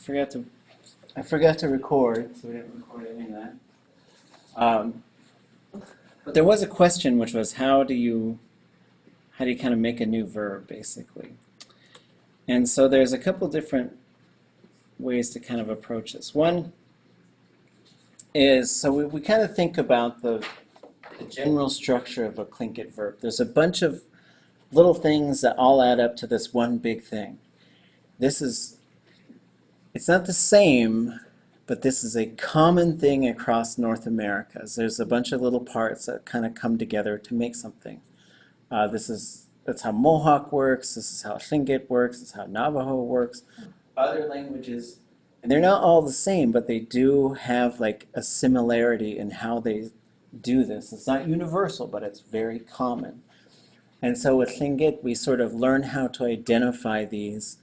I forgot to record, so we didn't record any of that. But there was a question, which was how do you kind of make a new verb, basically? And so there's a couple different ways to kind of approach this. One is, so we kind of think about the general structure of a Tlingit verb. There's a bunch of little things that all add up to this one big thing. It's not the same, but this is a common thing across North America. There's a bunch of little parts that kind of come together to make something. That's how Mohawk works, this is how Tlingit works, this is how Navajo works. Other languages, and they're not all the same, but they do have like a similarity in how they do this. It's not universal, but it's very common. And so with Tlingit, we sort of learn how to identify these.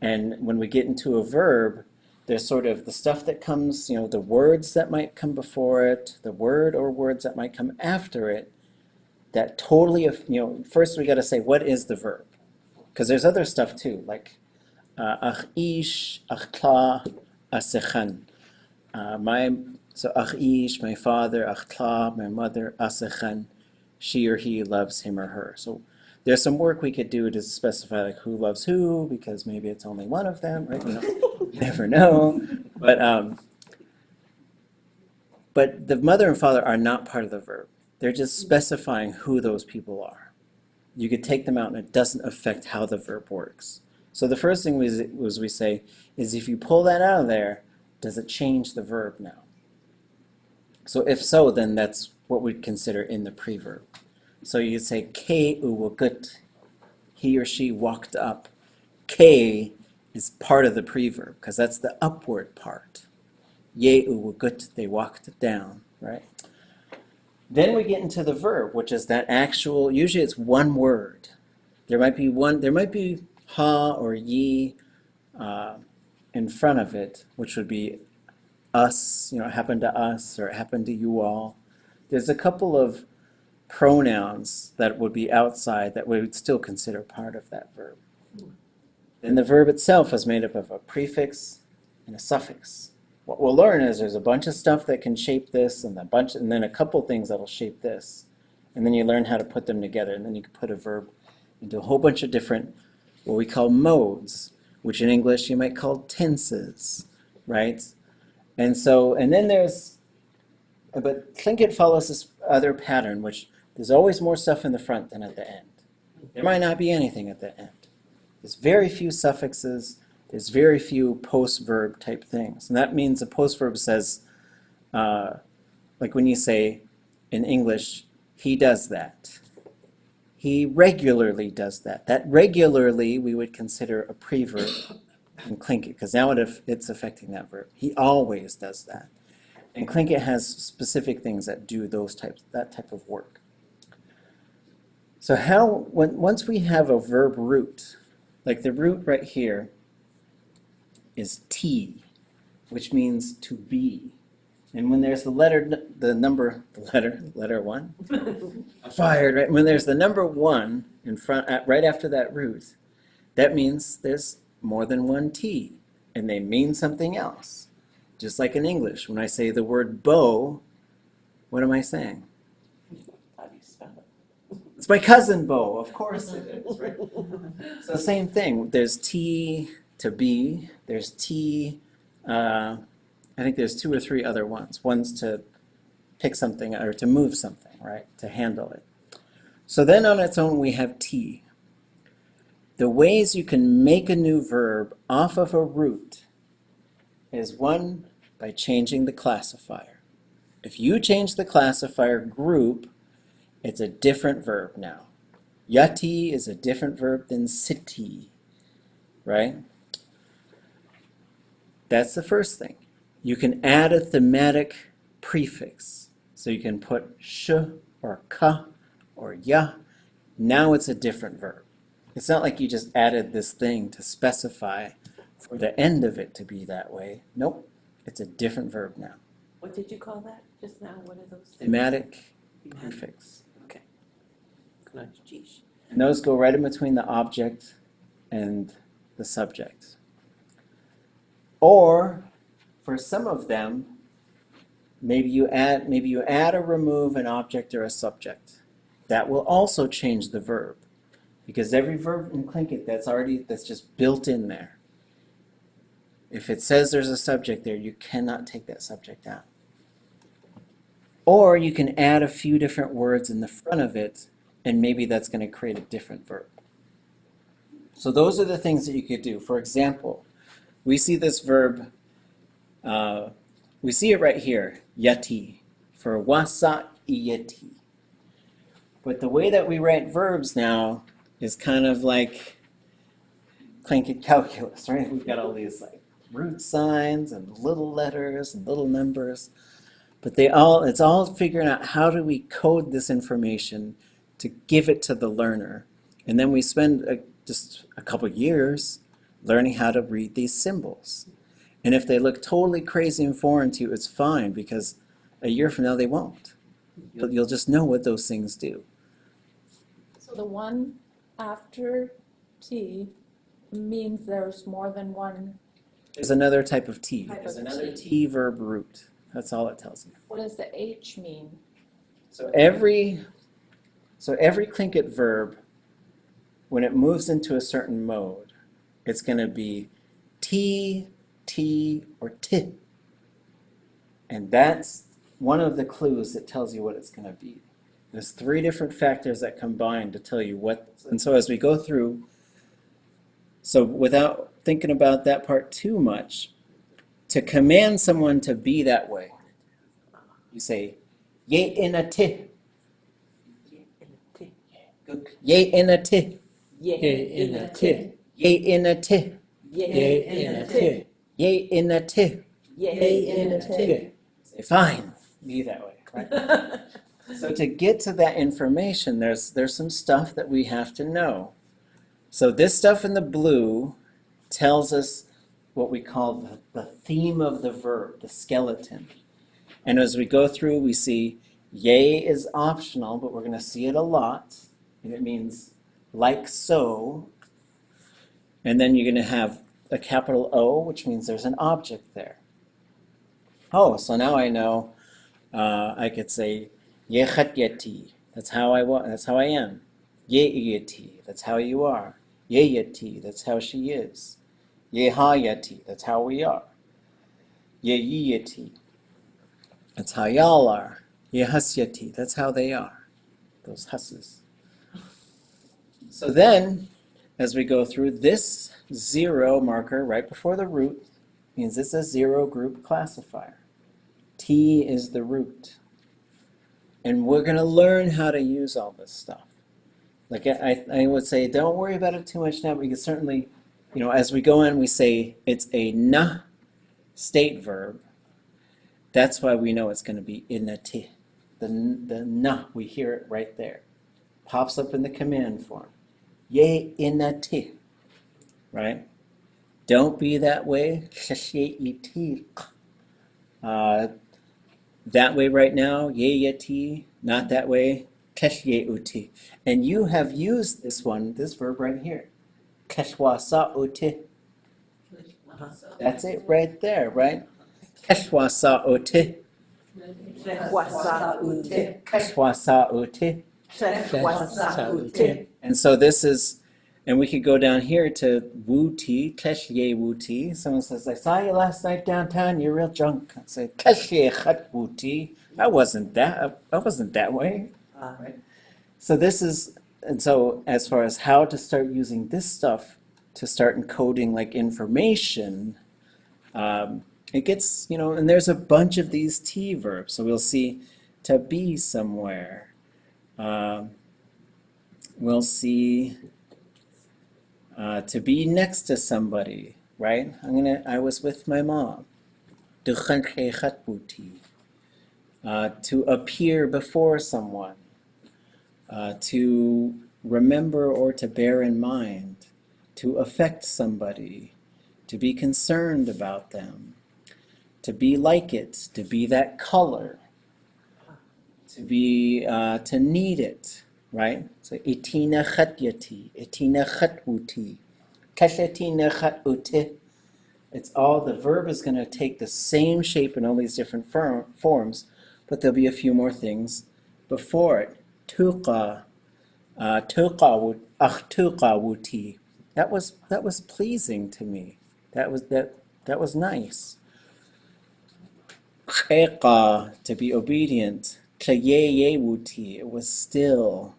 And when we get into a verb, there's sort of the stuff that comes, the words that might come before it, the word or words that might come after it, that totally, first we got to say, what is the verb? Because there's other stuff too, like ach ish, ach tla, asechan. So ach ish, my father, ach tla, my mother, asechan, she or he loves him or her. So there's some work we could do to specify like who loves who, because maybe it's only one of them, right? You never know. But the mother and father are not part of the verb. They're just specifying who those people are. You could take them out and it doesn't affect how the verb works. So the first thing we say is if you pull that out of there, does it change the verb now? So if so, then that's what we'd consider in the preverb. So you say K uwagut, he or she walked up. K is part of the preverb because that's the upward part. Ye uwagut, they walked down, right? Then we get into the verb, which is that actual, usually it's one word. There might be ha or ye in front of it, which would be us, it happened to us or it happened to you all. There's a couple of pronouns that would be outside that we would still consider part of that verb. Then the verb itself is made up of a prefix and a suffix. What we'll learn is there's a bunch of stuff that can shape this and then a couple things that'll shape this. And then you learn how to put them together, and then you can put a verb into a whole bunch of different, what we call modes, which in English you might call tenses, right? And then but Tlingit follows this other pattern, which there's always more stuff in the front than at the end. There might not be anything at the end. There's very few suffixes. There's very few post-verb type things. And that means a post-verb says, like when you say in English, he does that. He regularly does that. That regularly we would consider a preverb in Tlingit, because now it's affecting that verb. He always does that. And Tlingit has specific things that do that type of work. So once we have a verb root, like the root right here is T, which means to be. And when there's letter one, fired, right? When there's the number one in front, right after that root, that means there's more than one T, and they mean something else. Just like in English, when I say the word bow, what am I saying? How do you spell it? It's my cousin Bo, of course it is, right? So same thing, there's T to be, there's T, I think there's two or three other ones. One's to pick something or to move something, right? To handle it. So then on its own we have T. The ways you can make a new verb off of a root is one, by changing the classifier. If you change the classifier group, it's a different verb now. Yeti is a different verb than city, right? That's the first thing. You can add a thematic prefix. So you can put sh or ka or ya. Now it's a different verb. It's not like you just added this thing to specify for the end of it to be that way. Nope, it's a different verb now. What did you call that just now? What are those? Thematic prefix. Okay. And those go right in between the object and the subject. Or for some of them, maybe you add or remove an object or a subject. That will also change the verb, because every verb in Tlingit that's just built in there. If it says there's a subject there, you cannot take that subject out. Or you can add a few different words in the front of it, and maybe that's going to create a different verb. So those are the things that you could do. For example, we see this verb, we see it right here, Yeti, for wasa Yeti. But the way that we write verbs now is kind of like Tlingit calculus, right? We've got all these like root signs and little letters and little numbers. But it's all figuring out how do we code this information to give it to the learner. And then we spend just a couple years learning how to read these symbols. And if they look totally crazy and foreign to you, it's fine, because a year from now they won't. You'll just know what those things do. So the one after T means there's more than one. There's another type of T. Type There's of another T. T verb root. That's all it tells you. What does the H mean? So every Tlingit verb, when it moves into a certain mode, it's going to be T, T, or T. And that's one of the clues that tells you what it's going to be. There's 3 different factors that combine to tell you what. And so as we go through, so without thinking about that part too much, to command someone to be that way, you say, ye in a ti. Ye in a ti. Ye in a ti. Ye in a ti. Ye in a ti. Ye in a ti. Ye in a ti. Say, fine, be that way. Right? So to get to that information, there's some stuff that we have to know. So this stuff in the blue tells us what we call the theme of the verb, the skeleton. And as we go through, we see yea is optional, but we're going to see it a lot. And it means like so. And then you're going to have a capital O, which means there's an object there. Oh, so now I know I could say Yechat Yeti. That's how I am. Ye Yeti. That's how you are. Ye Yeti. That's how she is. Yeha Yeti. That's how we are. Ye Yeti. That's how y'all are. Yehas Yeti. That's how they are. Those husses. So then, as we go through, this 0 marker right before the root means it's a 0 group classifier. T is the root. And we're going to learn how to use all this stuff. Like I would say, don't worry about it too much now, but you can certainly, as we go in, we say it's a na state verb. That's why we know it's going to be inati. The na, we hear it right there. Pops up in the command form. Ye inati. Right? Don't be that way. That way right now, ye yeti, not that way, keshye uti. And you have used this verb right here. Keshwasa uti. That's it right there, right? Keshwasa uti. Wasa ute. Keshwasa uti. Wasa ute. And so this is, and we could go down here to wuti, keshye wuti. Someone says, I saw you last night downtown, you're real drunk. I say, keshye chat wuti. I wasn't that way. Right? So this is, and so as far as how to start using this stuff to start encoding like information, it gets, and there's a bunch of these T verbs. So we'll see to be somewhere. We'll see to be next to somebody, right? I was with my mom. To appear before someone. To remember or to bear in mind. To affect somebody. To be concerned about them. To be like it. To be that color. To be, to need it. Right? So itina khat yati, itina khat wuti, kashatina khat uti. It's all, the verb is going to take the same shape in all these different forms, but there'll be a few more things before it. Tuqa, tuqawuti. That was pleasing to me. That was nice. Khaiqa, to be obedient. Tlayeyewuti, it was still,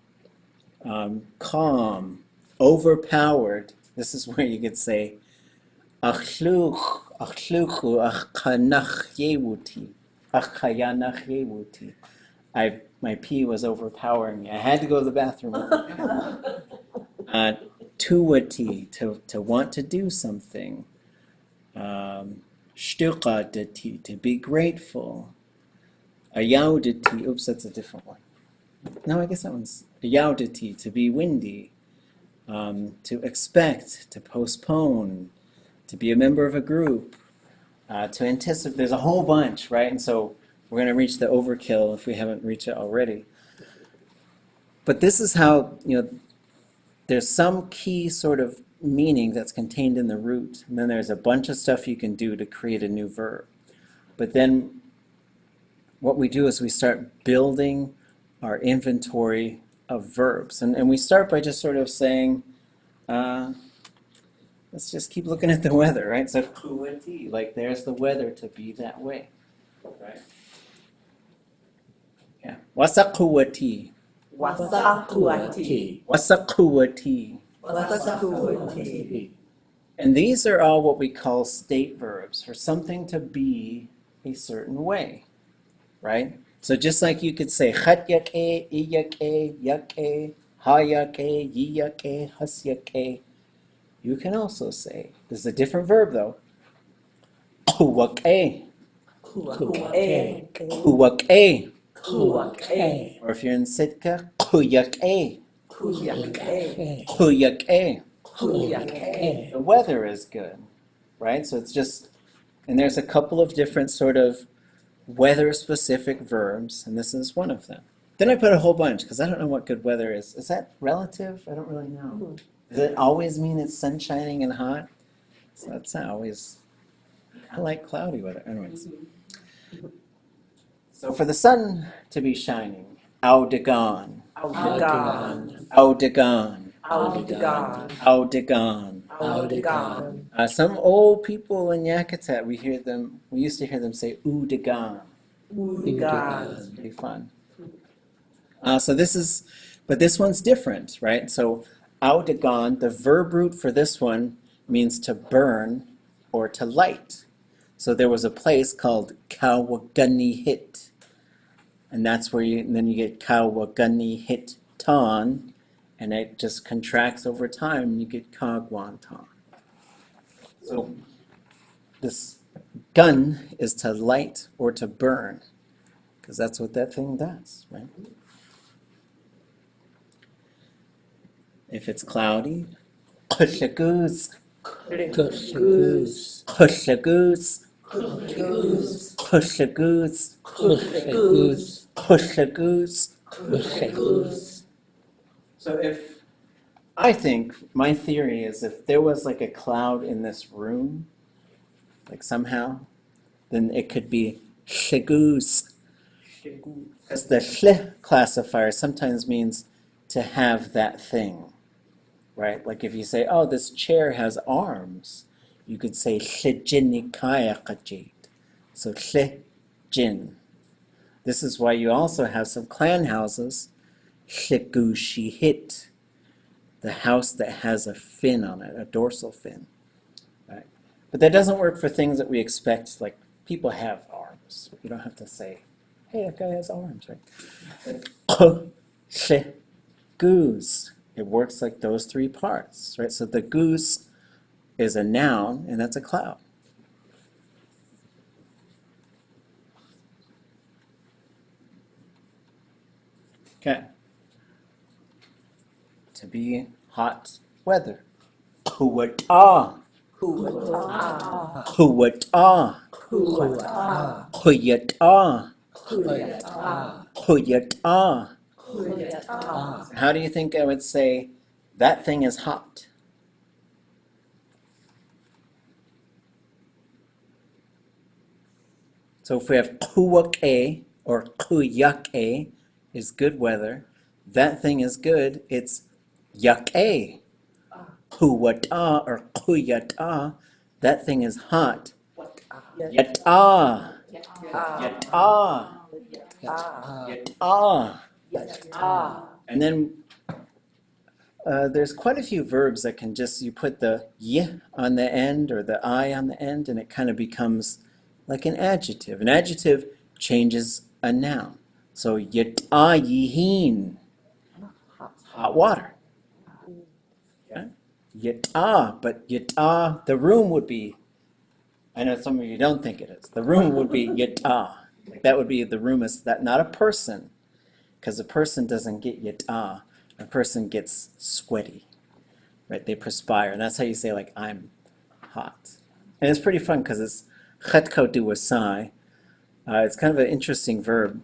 calm, overpowered. This is where you could say achluchu achkanachyewuti. Achkayanachyewuti. My pee was overpowering me. I had to go to the bathroom. Tuwati, to want to do something. Shtuqadati, to be grateful. Ayaudati, oops, that's a different one. No, I guess that one's ayaudati, to be windy. To expect, to postpone, to be a member of a group, to anticipate. There's a whole bunch, right? And so we're going to reach the overkill if we haven't reached it already. But this is how, there's some key sort of meaning that's contained in the root, and then there's a bunch of stuff you can do to create a new verb. But then what we do is we start building our inventory of verbs. And we start by just sort of saying, let's just keep looking at the weather, right? So, kuwati, like there's the weather to be that way, right? Yeah. Wasa kuwati. Wasakuati. Wasa kuwati. Wasakuati. And these are all what we call state verbs, for something to be a certain way, right? So just like you could say chatyake, iyake, yake, hayake, yiyake, hasyake, you can also say, this is a different verb though, kuwake, Kuake. kuwake, Kuake. or if you're in Sitka, kuyake, Kuyake. kuyake. Kuyake. The weather is good, right? So it's just, and there's a couple of different sort of weather-specific verbs, and this is one of them. Then I put a whole bunch, because I don't know what good weather is. Is that relative? I don't really know. Does it always mean it's sun shining and hot? So that's not always, I like cloudy weather. Anyways. So for the sun to be shining, Audagon, Audagon. Audagon, Audagon. Audagon. Audagon. Some old people in Yakutat, we used to hear them say Udagon. Audagon. It's pretty fun. But this one's different, right? So Audagon, the verb root for this one means to burn or to light. So there was a place called Kawagunihit, and that's where then you get Kawagunihit Ton, and it just contracts over time, and you get Kagwanton. So this gun is to light or to burn, because that's what that thing does, right? If it's cloudy, Goose, Goose. Goose, Goose. Goose, Goose. Goose. Goose. So I think my theory is if there was like a cloud in this room, like somehow, then it could be Goose. Because the shle classifier sometimes means to have that thing, right? Like if you say, oh, this chair has arms, you could say Shijinnikayakajit. So Shijin. This is why you also have some clan houses, Shigushihit, the house that has a fin on it, a dorsal fin. Right? But that doesn't work for things that we expect, like people have arms. You don't have to say, hey, that guy has arms, right? Goose. It works like those three parts, right? So the goose is a noun, and that's a cloud. Okay. To be hot weather. Kuwata. Kuwata. Kuwata. Kuwata. Kuyata. Kuyata. Kuyata. Kuyata. How do you think I would say that thing is hot? So if we have kuwak-e or kuyak-e is good weather, that thing is good, it's yak-e. Kuwata or kuyata, that thing is hot. Yata, yata, yata. And then there's quite a few verbs that can just, you put the y on the end or the I on the end, and it kind of becomes like an adjective. An adjective changes a noun. So yata yihin, hot water. Okay? Yata, but yata, the room would be, I know some of you don't think it is, the room would be yata. Like that would be the room is that, not a person, because a person doesn't get yata. A person gets sweaty, right? They perspire, and that's how you say like I'm hot. And it's pretty fun because it's chetko duwasai. It's kind of an interesting verb.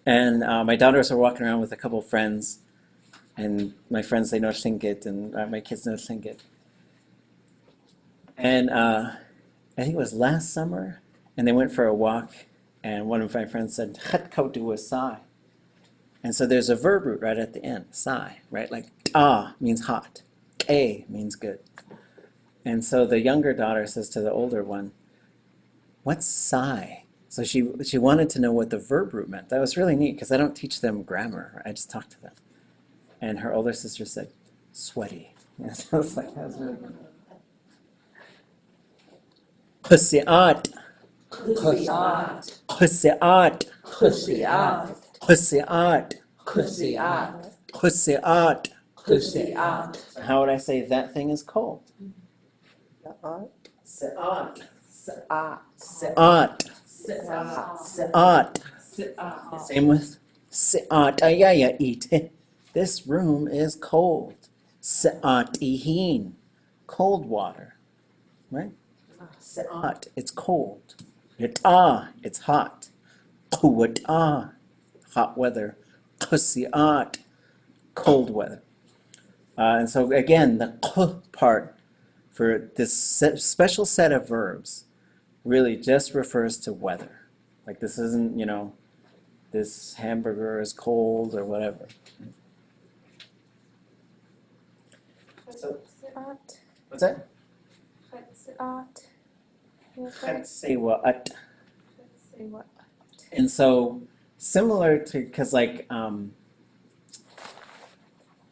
And my daughters are walking around with a couple of friends, and my friends, they know Tlingit, and my kids know Tlingit. And I think it was last summer, and they went for a walk, and one of my friends said, chetko duwasai. And so there's a verb root right at the end, sai, right? Like ta means hot, ke means good. And so the younger daughter says to the older one, what's sai? So she wanted to know what the verb root meant. That was really neat because I don't teach them grammar. I just talk to them. And her older sister said, sweaty. And so I was like, that was really good. Pussiat, Pussiat. pussiat, Pussiat. pussiat, Pussiat. pussiat. Pussiat. How would I say that thing is cold? Seat. Seat. Seat. Same with seat. Ayaya eat. This room is cold. Seat ihin. Cold water. Right? Seat. It's cold. Yata. It's hot. Kuwata. Hot weather. Kusiat. Cold weather. And so again, the k part for this special set of verbs really just refers to weather. Like this isn't, this hamburger is cold or whatever. So, what's that? Chetsewaat. And so similar to, because like, I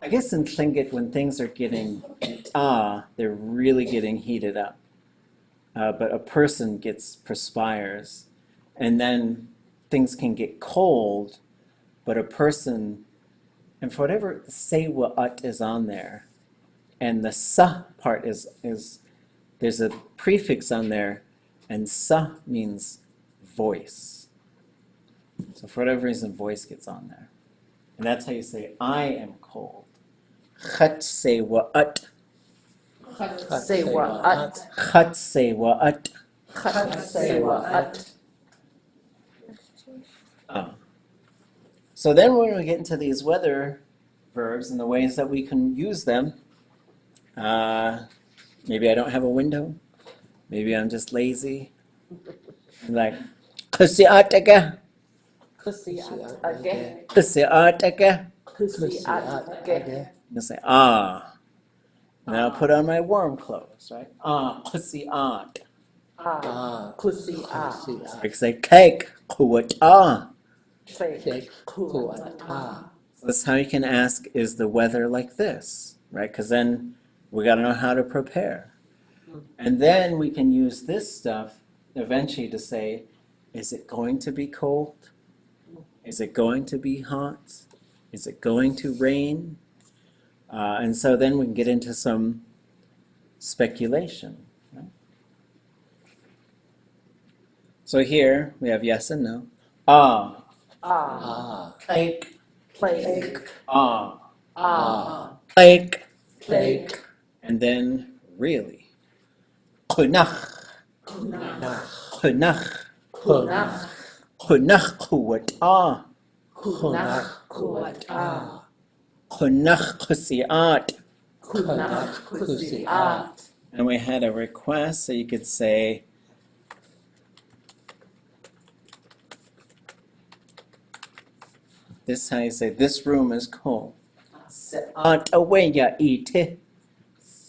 guess in Tlingit, when things are getting they're really getting heated up. But a person perspires, and then things can get cold, but a person, and for whatever sewa'at is on there, and the sa part is there's a prefix on there, and sa means voice. So for whatever reason, voice gets on there. And that's how you say, I am cold. Chet sewa'at. Sewa'at. Chet sewa'at. Sewa'at. So then when we get into these weather verbs and the ways that we can use them, maybe I don't have a window. Maybe I'm just lazy. I'm like, kusi'ataka. Kusi'at. Kusi'ataka. Kusi'at. You say, ah. And I'll put on my warm clothes, right? Ah, kusi'at. Kusi'at. I say, cake, kuwata. Cake. Kuwata. That's how you can ask, is the weather like this, right? Because then we got to know how to prepare. And then we can use this stuff eventually to say, is it going to be cold? Is it going to be hot? Is it going to rain? And so then we can get into some speculation. Right? So here we have yes and no. Ah. Cake. Ah. Cake. And then really. Kunach. Kunach. Kunach kuwata. Kunach kusi'at. And we had a request, so you could say This is how you say, this room is cold. Se'at away ya iti.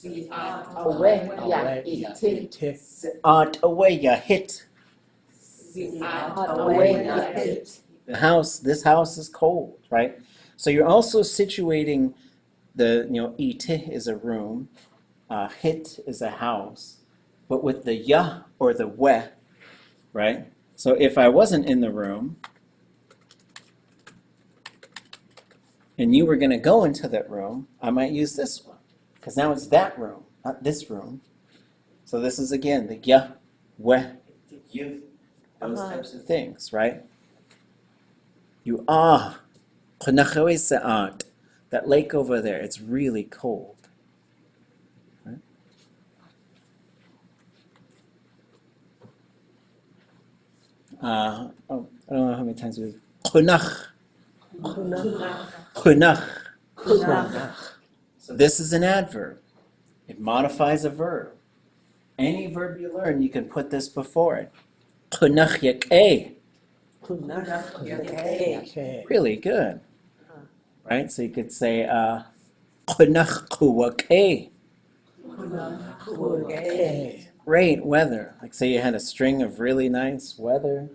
Away, ya, iti. Se'at away ya hit. Away, ya, it. This house is cold, right? So you're also situating iti is a room, hit is a house, but with the ya or the we, right? So if I wasn't in the room, and you were going to go into that room, I might use this one, because now it's that room, not this room. So this is, again, the ya, we, you, those types of things, right? You are, that lake over there, it's really cold. Right? I don't know how many times we Khunach. So this is an adverb. It modifies a verb. Any verb you learn, you can put this before it. Khunach yak'eh. Really good. Right? So you could say khunach kuwak'eh. Great weather. Like say you had a string of really nice weather,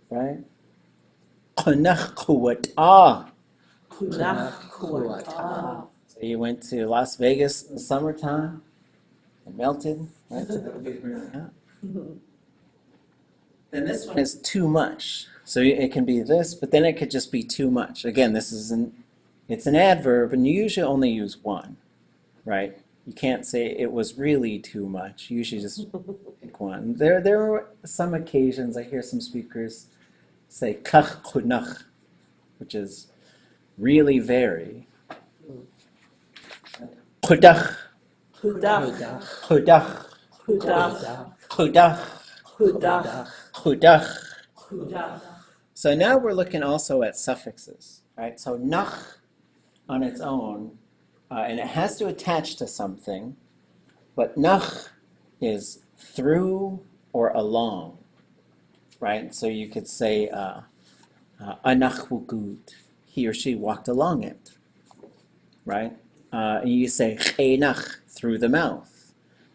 right? Khunach kuwat'ah. So you went to Las Vegas in the summertime and melted, right? So that would be really hot. Then this one is too much. So it can be this, but then it could just be too much. Again, it's an adverb, and you usually only use one, right? You can't say it was really too much. You usually just pick one. There are some occasions I hear some speakers say kach kunach, which is really very. Kudach, kudach, kudach. So now we're looking also at suffixes, right? So nach on its own, and it has to attach to something, but nach is through or along, right? So you could say anach wukut, he or she walked along it, right? And you say chenach, through the mouth,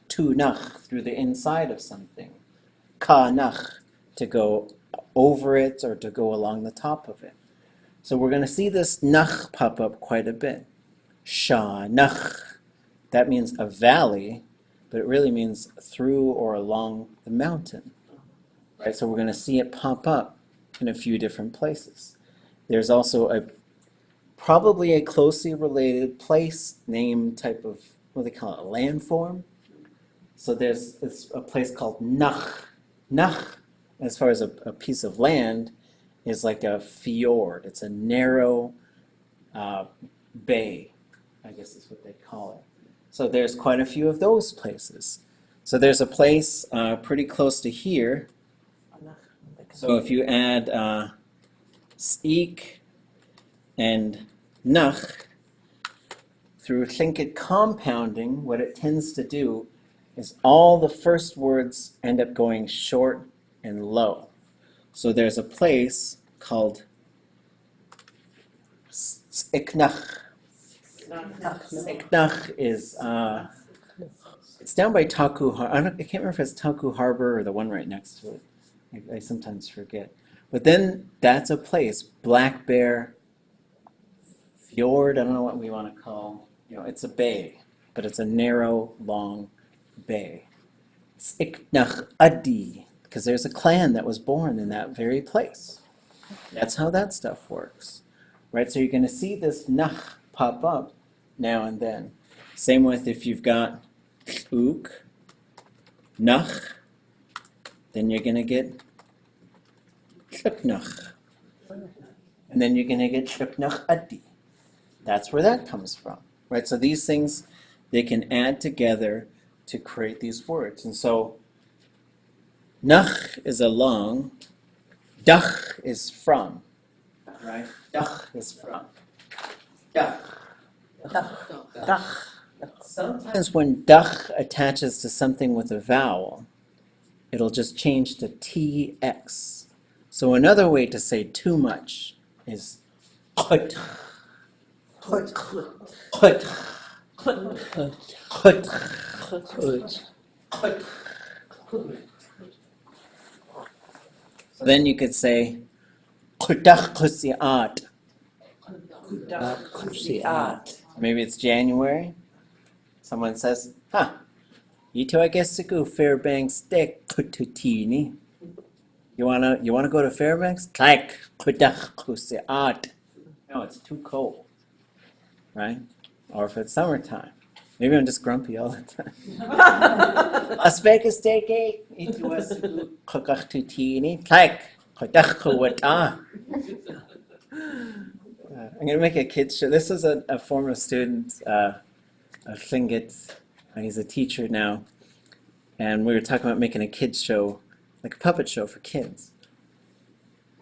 tunach, through the inside of something, kanach, to go over it or to go along the top of it. So we're going to see this nach pop up quite a bit. Shanach, that means a valley, but it really means through or along the mountain. Right? So we're going to see it pop up in a few different places. There's also probably a closely related place name type of, what do they call it, a landform. So there's a place called Nach. Nach, as far as a piece of land, is like a fjord. It's a narrow bay, I guess is what they call it. So there's quite a few of those places. So there's a place pretty close to here. So if you add S'ik and Nach, through Tlingit compounding, what it tends to do is all the first words end up going short and low. So there's a place called S'iknach. S'iknach is, it's down by Taku Harbor. I can't remember if it's Taku Harbor or the one right next to it. I sometimes forget. But then that's a place, Black Bear Fjord, I don't know what we want to call, it's a bay, but it's a narrow, long bay. S'iknach Adi, because there's a clan that was born in that very place. That's how that stuff works, right? So you're going to see this nach pop up now and then. Same with if you've got uk, nach, then you're going to get shuknach. And then you're going to get shuknach adi. That's where that comes from, right? So these things, they can add together to create these words. And so nach is along, dach is from, right? Dach is from. Dach. Sometimes when dach attaches to something with a vowel, it'll just change to tx. So another way to say too much is Put. Put. Put. Put. So then you could say Kusiat. Maybe it's January. Someone says, Ito I guess to go Fairbanks Dek Kututini. You wanna go to Fairbanks? Like Kusiat. No, it's too cold. Right? Or if it's summertime. Maybe I'm just grumpy all the time. Las Vegas Steak Ito was Kukutini. Like Kuwata. I'm going to make a kids show. This is a former student of Tlingit. He's a teacher now. And we were talking about making a kids show, like a puppet show for kids.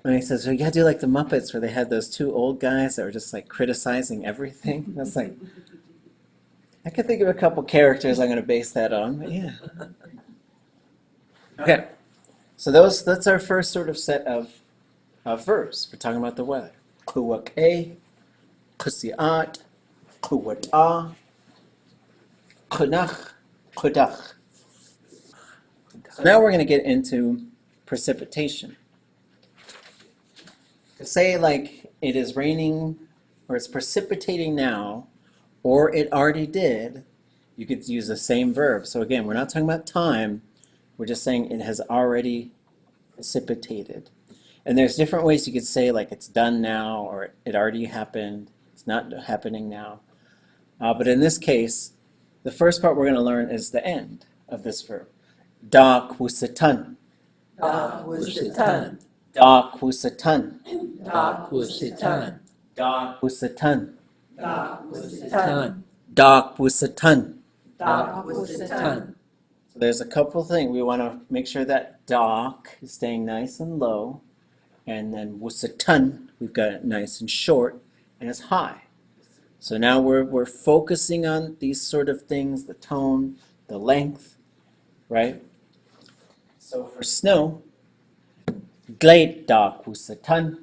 And he says, well, you got to do like the Muppets where they had those two old guys that were just like criticizing everything. And I was like, I could think of a couple characters I'm going to base that on, but yeah. Okay, so that's our first sort of set of verbs. We're talking about the weather. Kuwake, kusiat, kuwata, kunach, kudach. So now we're going to get into precipitation. To say like it is raining or it's precipitating now or it already did, you could use the same verb. So again, we're not talking about time. We're just saying it has already precipitated. And there's different ways you could say like it's done now or it already happened. It's not happening now. But in this case, the first part we're going to learn is the end of this verb. Da kusatan. Da kusatan. Da kusatan. Da kusatan. Da kusatan. Da kusatan. Da kusatan. Da kusatan. So there's a couple things. We want to make sure that dak is staying nice and low. And then wusatan, we've got it nice and short, and it's high. So now we're focusing on these sort of things, the tone, the length, right? So for snow, glade dak wusatan,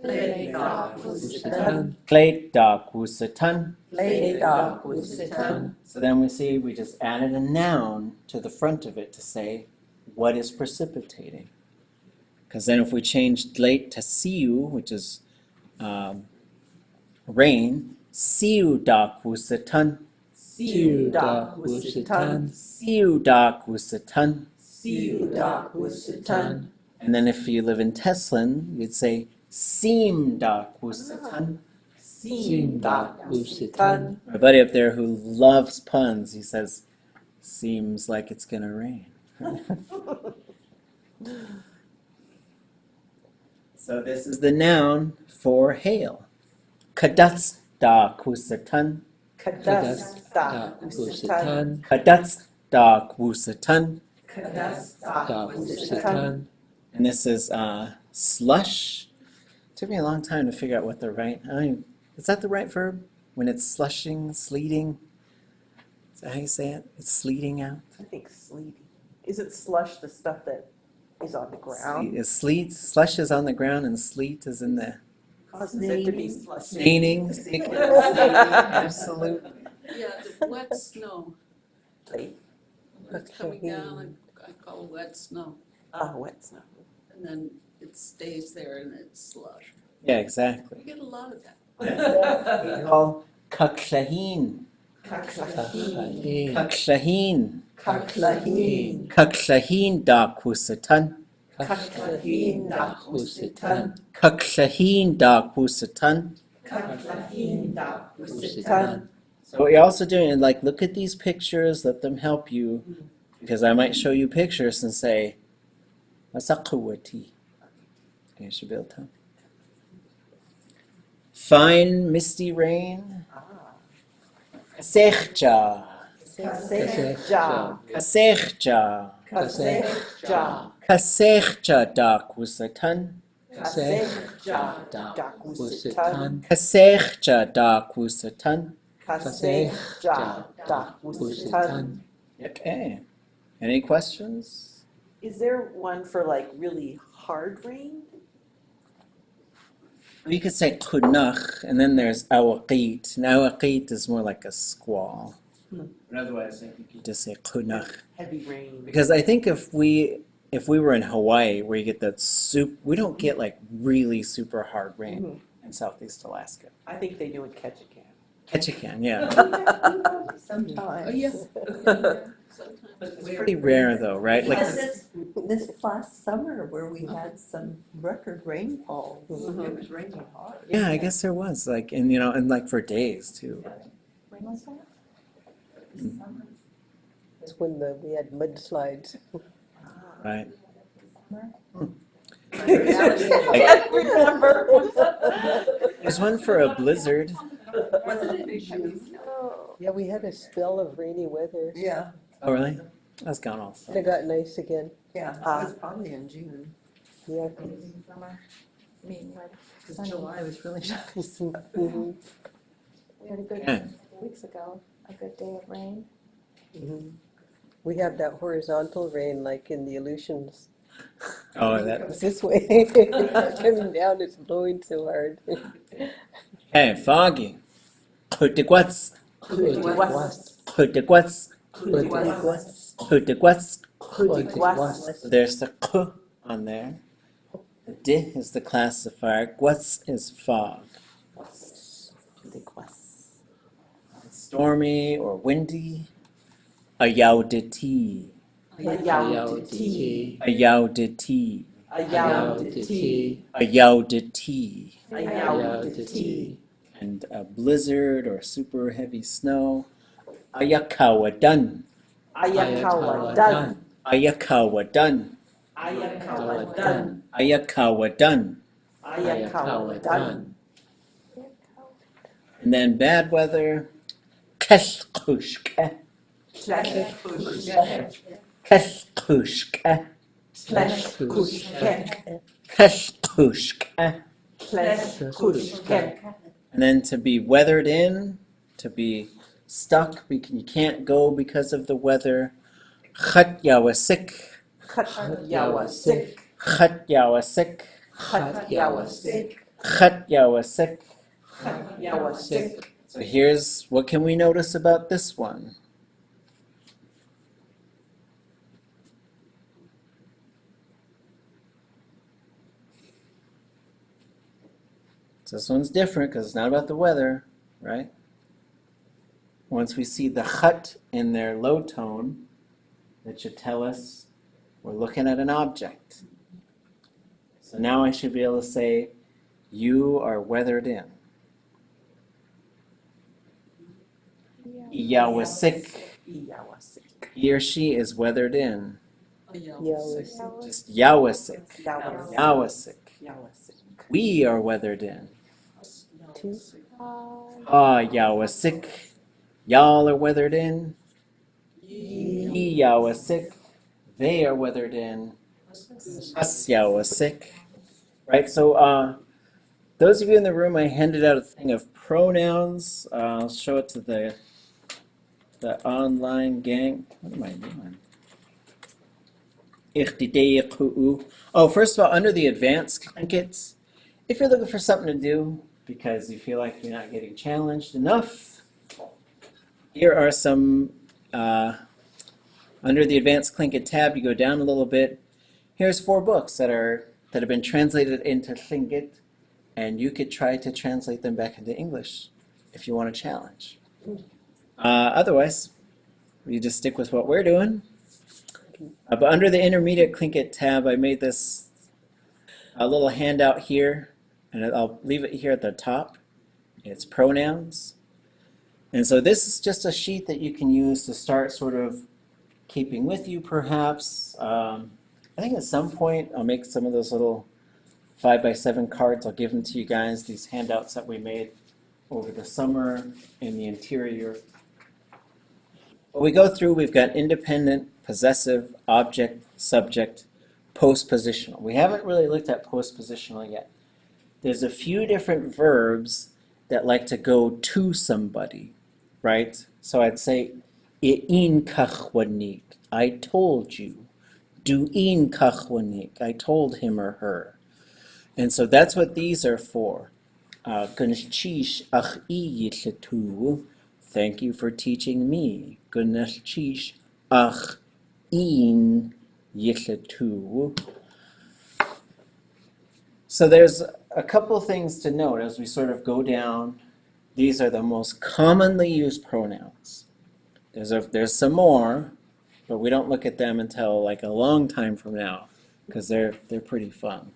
Glade da kusatan. glade dak wusatan. Glade da kusatan. So then we just added a noun to the front of it to say what is precipitating. Because then if we changed late to siu, which is rain, siu da kusatan, Siu da kusatan. siu da kusatan. Siu da kusatan. And then if you live in Teslin, you'd say sim da kusatan. Sim da kusatan. My buddy up there who loves puns, he says, seems like it's gonna rain. So this is the noun for hail. Kadats da kusatan. Kadas da kusatan. Kadats da kusatan. Kadas da kusatan. And this is slush. Took me a long time to figure out what the right. Is that the right verb? When it's slushing, sleeting? Is that how you say it? It's sleeting out? I think sleety. Isn't slush the stuff that is on the ground? Sleet, slush is on the ground and sleet is in the Causes it to be slushy. staining. Absolutely. Yeah, the wet snow Okay. coming down, I call wet snow. Wet snow. And then it stays there and it's slush. Yeah, We exactly. get a lot of that. We call kaklahin. Kaklahin. Kaklahin. Kaklahin. Kaklahin da kusatan. Kaklahin da kusatan. Kaklahin da kusatan. Kaklahin da kusatan. So what you're also doing is like look at these pictures, let them help you, because I might show you pictures and say, Masakuwati. You should be able to. Fine misty rain. Kasechja. Kasechja. Kasechja. Kasechja. Kasechja da kusatan. Kasechja da kusatan. Kasechja da kusatan. Kasechja da kusatan. Okay. Any questions? Is there one for like really hard rain? You could say kunach, and then there's awaqit. And awaqit is more like a squall. But otherwise, I think you just say kunach. Heavy rain. Because I think if we were in Hawaii, where you get that we don't get like really super hard rain in Southeast Alaska. I think they do in Ketchikan. Ketchikan, yeah. Sometimes. Oh, yeah. Sometimes. It's pretty rare though, right? Like This last summer where we had some record rainfall, it was raining hard. yeah, I guess there was like, and you know, and like for days too. When was that? It's when we had mudslides. Right. I remember. There's one for a blizzard. Wasn't it in June? Yeah, we had a spell of rainy weather. Yeah, Oh, really? That's gone also. And it got nice again. yeah, it was probably in June, Yeah. Summer, mean weather. because Sunny. July was really nice. Mhm. We had a good, Yeah. a couple weeks ago, a good day of rain. Mhm. We have that horizontal rain like in the Aleutians. Oh, It that. comes this way. Coming down, it's blowing so hard. Hey, foggy. Kutigwats. Kutigwats. Kutigwats. There's the k on there. The d is the classifier. Gwats is fog. Stormy or windy. Ayauditi. Ayauditi. Ayauditi. Ayauditi. Ayauditi. Ayauditi. And a blizzard or super heavy snow. Ayakawadan. Ayakawadan. Ayakawadan. Ayakawadan. Ayakawadan. Ayakawadan. And then bad weather. Keshkushke. Kleshkushke. Keshkushke. Kleshkushke. Keshkushke. Kleshkushke. And then to be weathered in, to be stuck, you can't go because of the weather. Chatyawasik. Chatyawasik. Chatyawasik. Chatyawasik. Chatyawasik. Chatyawasik. So here's, what can we notice about this one? So this one's different because it's not about the weather, right? Once we see the chat in their low tone, that should tell us we're looking at an object. So now I should be able to say, you are weathered in. Yawasik. Yawasik. He or she is weathered in. Yawasik. Just yawasik. Yawasik. Yawasik. Yawasik. We are weathered in. Two. Ah, yawasik. Y'all are weathered in. Ye yawasik. They are weathered in. Us yawasik. Right, so those of you in the room, I handed out a thing of pronouns. I'll show it to the online gang. What am I doing? Oh, first of all, under the advanced Tlingit, if you're looking for something to do because you feel like you're not getting challenged enough, here are some, under the advanced Tlingit tab, you go down a little bit. Here's 4 books that have been translated into Tlingit, and you could try to translate them back into English if you want a challenge. Otherwise, you just stick with what we're doing. But under the intermediate Tlingit tab, I made this a little handout here, and I'll leave it here at the top. It's pronouns. And so this is just a sheet that you can use to start sort of keeping with you, perhaps. I think at some point I'll make some of those little 5x7 cards. I'll give them to you guys, these handouts that we made over the summer in the interior. What we go through, we've got independent, possessive, object, subject, postpositional. We haven't really looked at postpositional yet. There's a few different verbs that like to go to somebody, right? So I'd say, I'in kachwanik, I told you. Du'in kachwanik, I told him or her. And so that's what these are for. Gunashish ach yitletu. Thank you for teaching me. Gunashish ach in yitletu. So there's a couple things to note as we sort of go down. These are the most commonly used pronouns. There's some more, but we don't look at them until like a long time from now because they're pretty fun.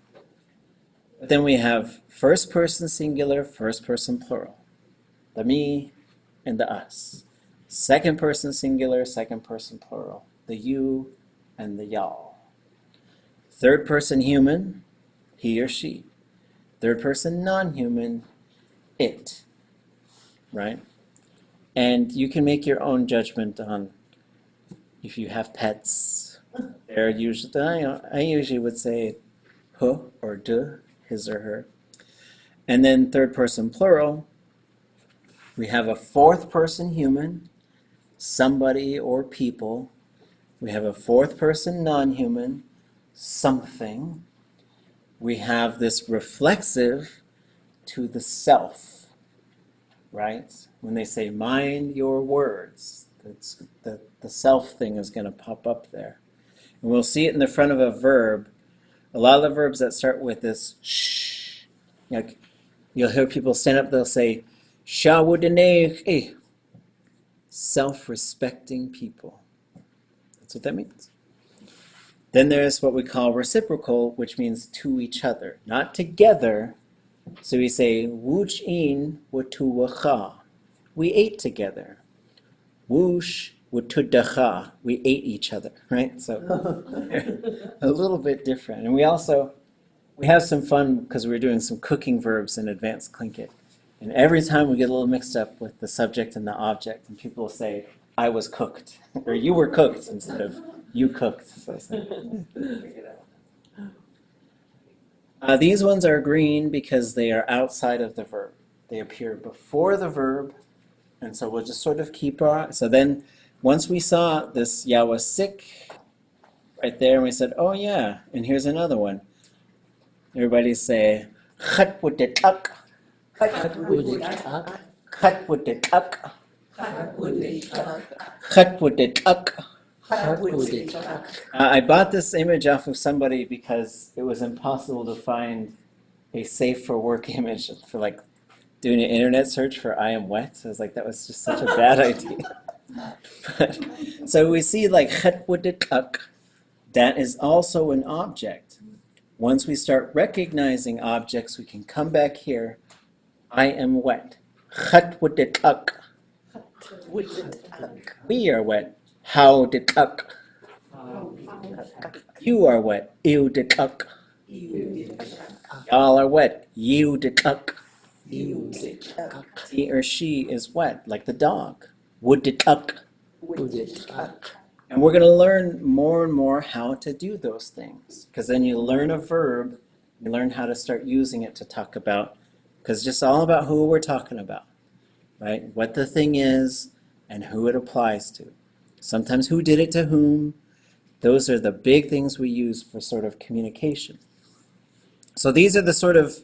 But then we have first person singular, first person plural. The me and the us. Second person singular, second person plural. The you and the y'all. Third person human, he or she. Third person non-human, it. Right? And you can make your own judgment on if you have pets. They're usually, I usually would say huh or de, his or her. And then third person plural, we have a fourth person human, somebody or people. We have a fourth person non-human, something. We have this reflexive to the self, right? When they say mind your words, it's the self thing is going to pop up there. And we'll see it in the front of a verb. A lot of the verbs that start with this shh, like you'll hear people stand up, they'll say, shawudaneh, self-respecting people. That's what that means. Then there's what we call reciprocal, which means to each other, not together. So we say, wuch in watuwacha. We ate together. Whoosh watudacha. We ate each other, right? So a little bit different. And we have some fun because we're doing some cooking verbs in advanced Tlingit. And every time we get a little mixed up with the subject and the object, and people will say, I was cooked, or you were cooked instead of you cooked. So these ones are green because they are outside of the verb. They appear before the verb, and so we'll just sort of keep our. So then, once we saw this "ya was sick" right there, and we said, "Oh yeah," and here's another one. Everybody say "chat with the tuck." Chat with the tuck. Chat with the tuck. I bought this image off of somebody because it was impossible to find a safe for work image for like doing an internet search for I am wet. So I was like, that was just such a bad idea. But, so we see like that is also an object. Once we start recognizing objects, we can come back here. I am wet. We are wet. How de tuck. You are wet. Ew de tuck. Y'all are wet. You de tuck. He or she is wet, like the dog. Would de tuck. And we're going to learn more and more how to do those things. Because then you learn a verb, you learn how to start using it to talk about, because it's just all about who we're talking about, right? What the thing is and who it applies to. Sometimes who did it to whom. Those are the big things we use for sort of communication. So these are the sort of,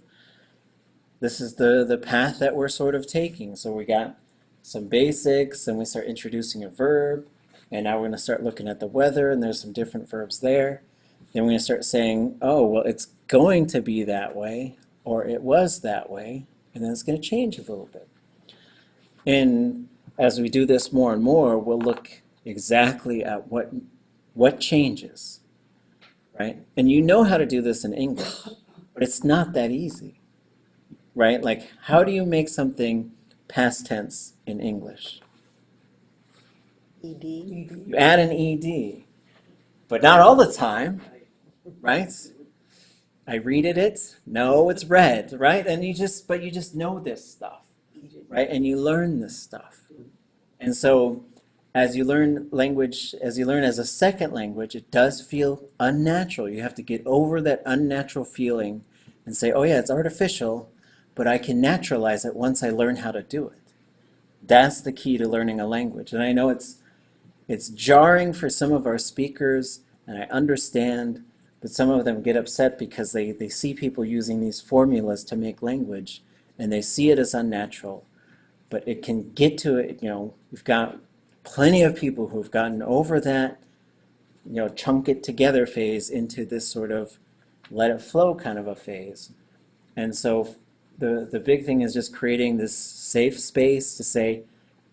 this is the path that we're sort of taking. So we got some basics, and we start introducing a verb, and now we're going to start looking at the weather, and there's some different verbs there. Then we're going to start saying, oh, well, it's going to be that way, or it was that way, and then it's going to change a little bit. And as we do this more and more, we'll look exactly at what changes, right? And you know how to do this in English, but it's not that easy, right? Like, how do you make something past tense in English? ED. You add an ED, but not all the time, right? I readed it. No, it's read, right? And you just know this stuff, right? And you learn this stuff. And so as you learn language, as you learn as a second language, it does feel unnatural. You have to get over that unnatural feeling and say, oh yeah, it's artificial, but I can naturalize it once I learn how to do it. That's the key to learning a language. And I know it's jarring for some of our speakers, and I understand, but some of them get upset because they see people using these formulas to make language, and they see it as unnatural. But it can get to it, we've got plenty of people who've gotten over that, chunk it together phase into this sort of let it flow kind of a phase. And so the big thing is just creating this safe space to say,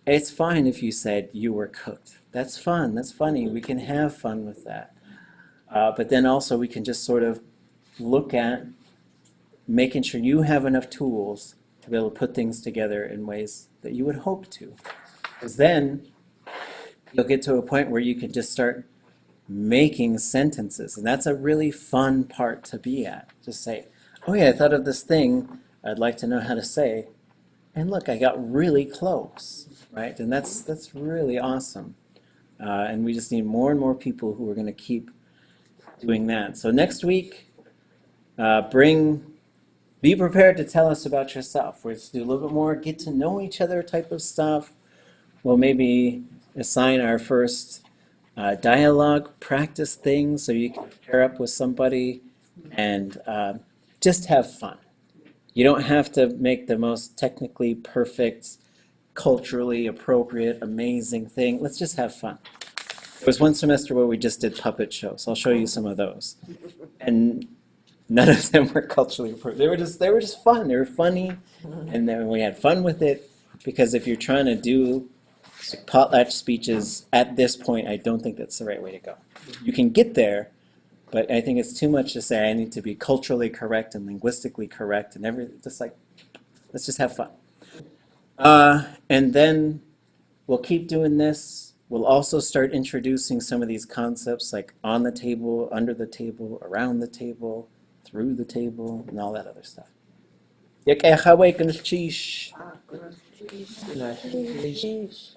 it's fine if you said you were cooked. That's fun. That's funny. We can have fun with that. But then also we can just sort of look at making sure you have enough tools to be able to put things together in ways that you would hope to. Because then you'll get to a point where you can just start making sentences. And that's a really fun part to be at. Just say, oh yeah, I thought of this thing I'd like to know how to say. And look, I got really close, right? And that's really awesome. And we just need more and more people who are going to keep doing that. So next week, be prepared to tell us about yourself. We're going to do a little bit more get to know each other type of stuff. We'll maybe assign our first dialogue practice thing so you can pair up with somebody and just have fun. You don't have to make the most technically perfect, culturally appropriate, amazing thing. Let's just have fun. There was one semester where we just did puppet shows. I'll show you some of those. And none of them were culturally appropriate. They were just fun. They were funny, and then we had fun with it. Because if you're trying to do potlatch speeches at this point, I don't think that's the right way to go. You can get there, but I think it's too much to say I need to be culturally correct and linguistically correct and everything. Just like, let's just have fun. And then we'll keep doing this. We'll also start introducing some of these concepts like on the table, under the table, around the table, through the table, and all that other stuff. Slush.